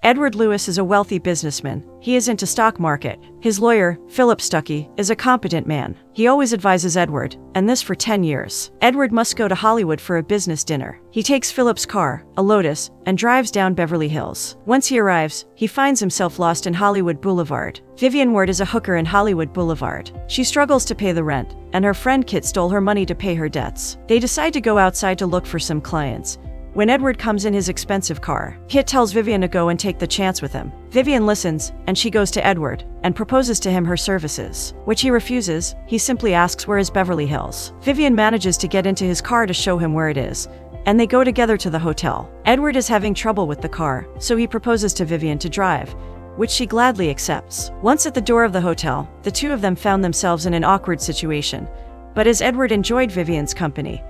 Edward Lewis is a wealthy businessman. He is into stock market. His lawyer, Philip Stuckey, is a competent man. He always advises Edward, and this for 10 years. Edward must go to Hollywood for a business dinner. He takes Philip's car, a Lotus, and drives down Beverly Hills. Once he arrives, he finds himself lost in Hollywood Boulevard. Vivian Ward is a hooker in Hollywood Boulevard. She struggles to pay the rent, and her friend Kit stole her money to pay her debts. They decide to go outside to look for some clients. When Edward comes in his expensive car, Kit tells Vivian to go and take the chance with him. Vivian listens, and she goes to Edward and proposes to him her services. Which he refuses. He simply asks where is Beverly Hills. Vivian manages to get into his car to show him where it is, and they go together to the hotel. Edward is having trouble with the car, so he proposes to Vivian to drive, which she gladly accepts. Once at the door of the hotel, the two of them found themselves in an awkward situation. But as Edward enjoyed Vivian's company,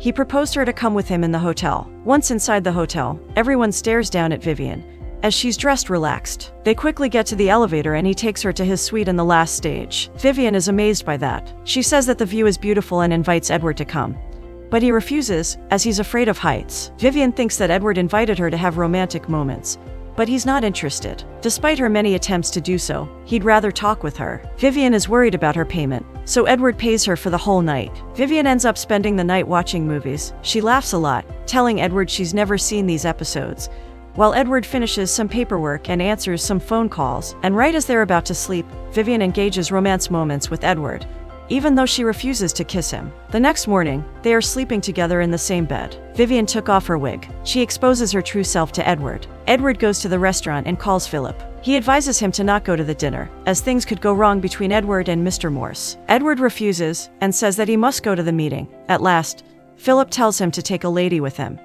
he proposed her to come with him in the hotel. Once inside the hotel, everyone stares down at Vivian, as she's dressed relaxed. They quickly get to the elevator and he takes her to his suite in the last stage. Vivian is amazed by that. She says that the view is beautiful and invites Edward to come. But he refuses, as he's afraid of heights. Vivian thinks that Edward invited her to have romantic moments, but he's not interested. Despite her many attempts to do so, he'd rather talk with her. Vivian is worried about her payment, so Edward pays her for the whole night. Vivian ends up spending the night watching movies. She laughs a lot, telling Edward she's never seen these episodes, while Edward finishes some paperwork and answers some phone calls. And right as they're about to sleep, Vivian engages romance moments with Edward, even though she refuses to kiss him. The next morning, they are sleeping together in the same bed. Vivian took off her wig. She exposes her true self to Edward. Edward goes to the restaurant and calls Philip. He advises him to not go to the dinner, as things could go wrong between Edward and Mr. Morse. Edward refuses and says that he must go to the meeting. At last, Philip tells him to take a lady with him,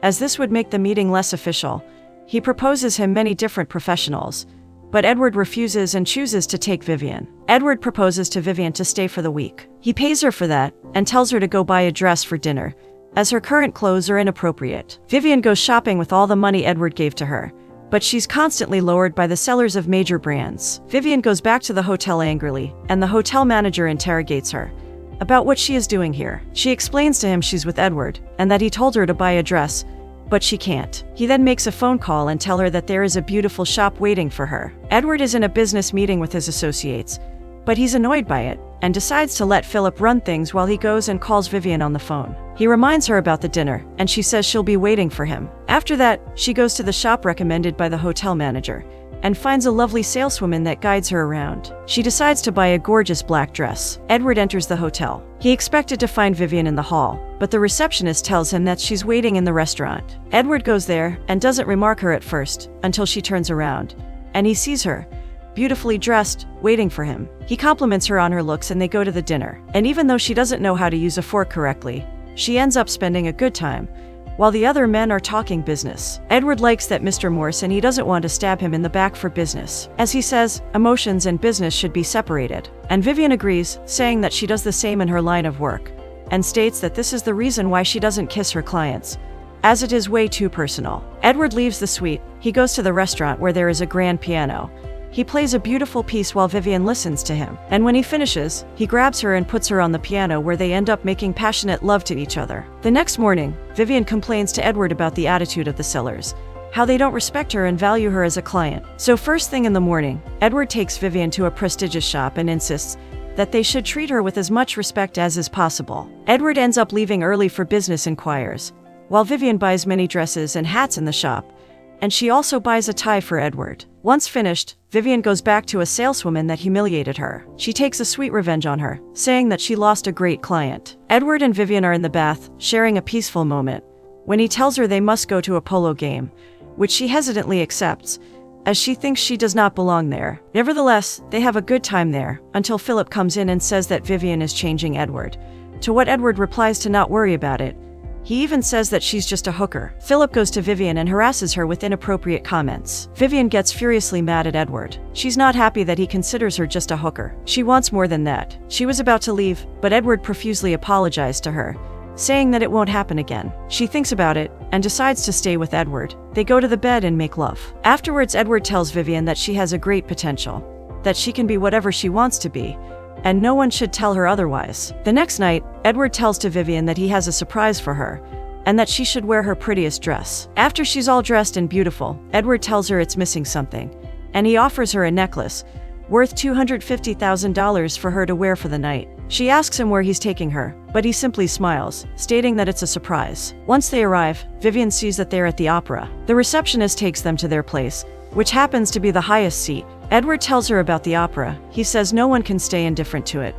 as this would make the meeting less official. He proposes him many different professionals, but Edward refuses and chooses to take Vivian. Edward proposes to Vivian to stay for the week. He pays her for that and tells her to go buy a dress for dinner, as her current clothes are inappropriate. Vivian goes shopping with all the money Edward gave to her, but she's constantly lowered by the sellers of major brands. Vivian goes back to the hotel angrily, and the hotel manager interrogates her about what she is doing here. She explains to him she's with Edward, and that he told her to buy a dress, but she can't. He then makes a phone call and tells her that there is a beautiful shop waiting for her. Edward is in a business meeting with his associates, but he's annoyed by it and decides to let Philip run things while he goes and calls Vivian on the phone. He reminds her about the dinner, and she says she'll be waiting for him. After that, she goes to the shop recommended by the hotel manager and finds a lovely saleswoman that guides her around. She decides to buy a gorgeous black dress. Edward enters the hotel. He expected to find Vivian in the hall, but the receptionist tells him that she's waiting in the restaurant. Edward goes there and doesn't remark her at first, until she turns around, and he sees her, beautifully dressed, waiting for him. He compliments her on her looks and they go to the dinner. And even though she doesn't know how to use a fork correctly, she ends up spending a good time, while the other men are talking business. Edward likes that Mr. Morse and he doesn't want to stab him in the back for business. As he says, emotions and business should be separated. And Vivian agrees, saying that she does the same in her line of work, and states that this is the reason why she doesn't kiss her clients, as it is way too personal. Edward leaves the suite. He goes to the restaurant where there is a grand piano. He plays a beautiful piece while Vivian listens to him. And when he finishes, he grabs her and puts her on the piano, where they end up making passionate love to each other. The next morning, Vivian complains to Edward about the attitude of the sellers, how they don't respect her and value her as a client. So first thing in the morning, Edward takes Vivian to a prestigious shop and insists that they should treat her with as much respect as is possible. Edward ends up leaving early for business inquiries, while Vivian buys many dresses and hats in the shop, and she also buys a tie for Edward. Once finished, Vivian goes back to a saleswoman that humiliated her. She takes a sweet revenge on her, saying that she lost a great client. Edward and Vivian are in the bath, sharing a peaceful moment, when he tells her they must go to a polo game, which she hesitantly accepts, as she thinks she does not belong there. Nevertheless, they have a good time there, until Philip comes in and says that Vivian is changing Edward, to what Edward replies to not worry about it. He even says that she's just a hooker. Philip goes to Vivian and harasses her with inappropriate comments. Vivian gets furiously mad at Edward. She's not happy that he considers her just a hooker. She wants more than that. She was about to leave, but Edward profusely apologized to her, saying that it won't happen again. She thinks about it and decides to stay with Edward. They go to the bed and make love. Afterwards, Edward tells Vivian that she has a great potential, that she can be whatever she wants to be, and no one should tell her otherwise. The next night, Edward tells to Vivian that he has a surprise for her, and that she should wear her prettiest dress. After she's all dressed and beautiful, Edward tells her it's missing something, and he offers her a necklace worth $250,000 for her to wear for the night. She asks him where he's taking her, but he simply smiles, stating that it's a surprise. Once they arrive, Vivian sees that they're at the opera. The receptionist takes them to their place, which happens to be the highest seat. Edward tells her about the opera. He says no one can stay indifferent to it,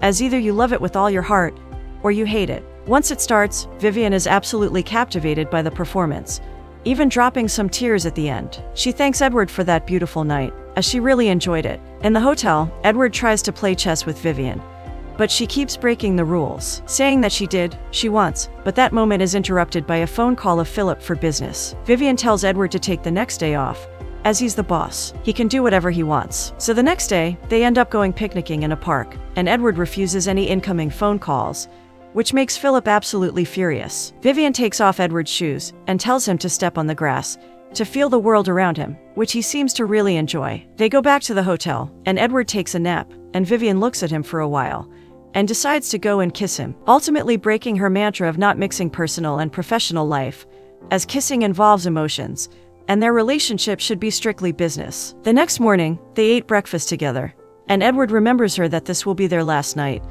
as either you love it with all your heart, or you hate it. Once it starts, Vivian is absolutely captivated by the performance, even dropping some tears at the end. She thanks Edward for that beautiful night, as she really enjoyed it. In the hotel, Edward tries to play chess with Vivian, but she keeps breaking the rules, saying that she wants, but that moment is interrupted by a phone call of Philip for business. Vivian tells Edward to take the next day off, as he's the boss. He can do whatever he wants. So the next day, they end up going picnicking in a park, and Edward refuses any incoming phone calls, which makes Philip absolutely furious. Vivian takes off Edward's shoes and tells him to step on the grass, to feel the world around him, which he seems to really enjoy. They go back to the hotel, and Edward takes a nap, and Vivian looks at him for a while, and decides to go and kiss him, ultimately breaking her mantra of not mixing personal and professional life, as kissing involves emotions, and their relationship should be strictly business. The next morning, they ate breakfast together, and Edward remembers her that this will be their last night,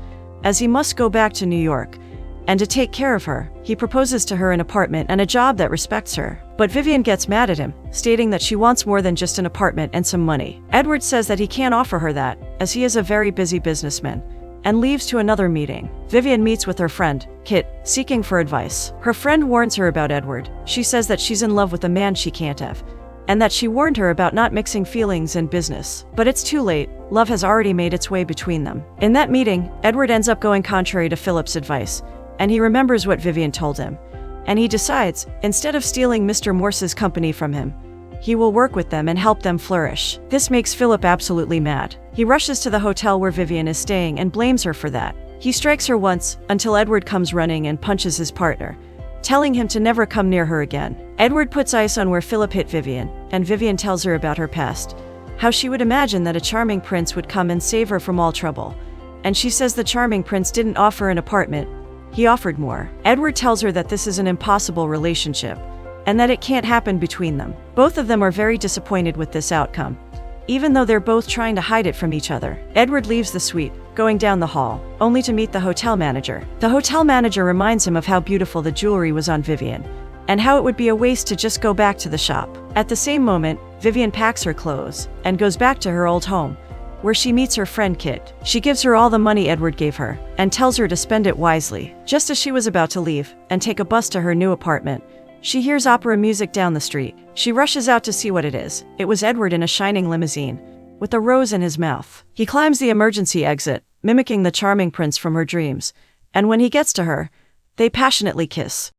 as he must go back to New York, and to take care of her, he proposes to her an apartment and a job that respects her. But Vivian gets mad at him, stating that she wants more than just an apartment and some money. Edward says that he can't offer her that, as he is a very busy businessman, and leaves to another meeting. Vivian meets with her friend, Kit, seeking for advice. Her friend warns her about Edward. She says that she's in love with a man she can't have, and that she warned her about not mixing feelings and business. But it's too late. Love has already made its way between them. In that meeting, Edward ends up going contrary to Philip's advice, and he remembers what Vivian told him, and he decides, instead of stealing Mr. Morse's company from him, he will work with them and help them flourish. This makes Philip absolutely mad. He rushes to the hotel where Vivian is staying and blames her for that. He strikes her once, until Edward comes running and punches his partner, telling him to never come near her again. Edward puts ice on where Philip hit Vivian, and Vivian tells her about her past, how she would imagine that a charming prince would come and save her from all trouble, and she says the charming prince didn't offer an apartment, he offered more. Edward tells her that this is an impossible relationship, and that it can't happen between them. Both of them are very disappointed with this outcome, even though they're both trying to hide it from each other. Edward leaves the suite, going down the hall, only to meet the hotel manager. The hotel manager reminds him of how beautiful the jewelry was on Vivian, and how it would be a waste to just go back to the shop. At the same moment, Vivian packs her clothes, and goes back to her old home, where she meets her friend Kit. She gives her all the money Edward gave her, and tells her to spend it wisely. Just as she was about to leave, and take a bus to her new apartment, she hears opera music down the street. She rushes out to see what it is. It was Edward in a shining limousine, with a rose in his mouth. He climbs the emergency exit, mimicking the charming prince from her dreams, and when he gets to her, they passionately kiss.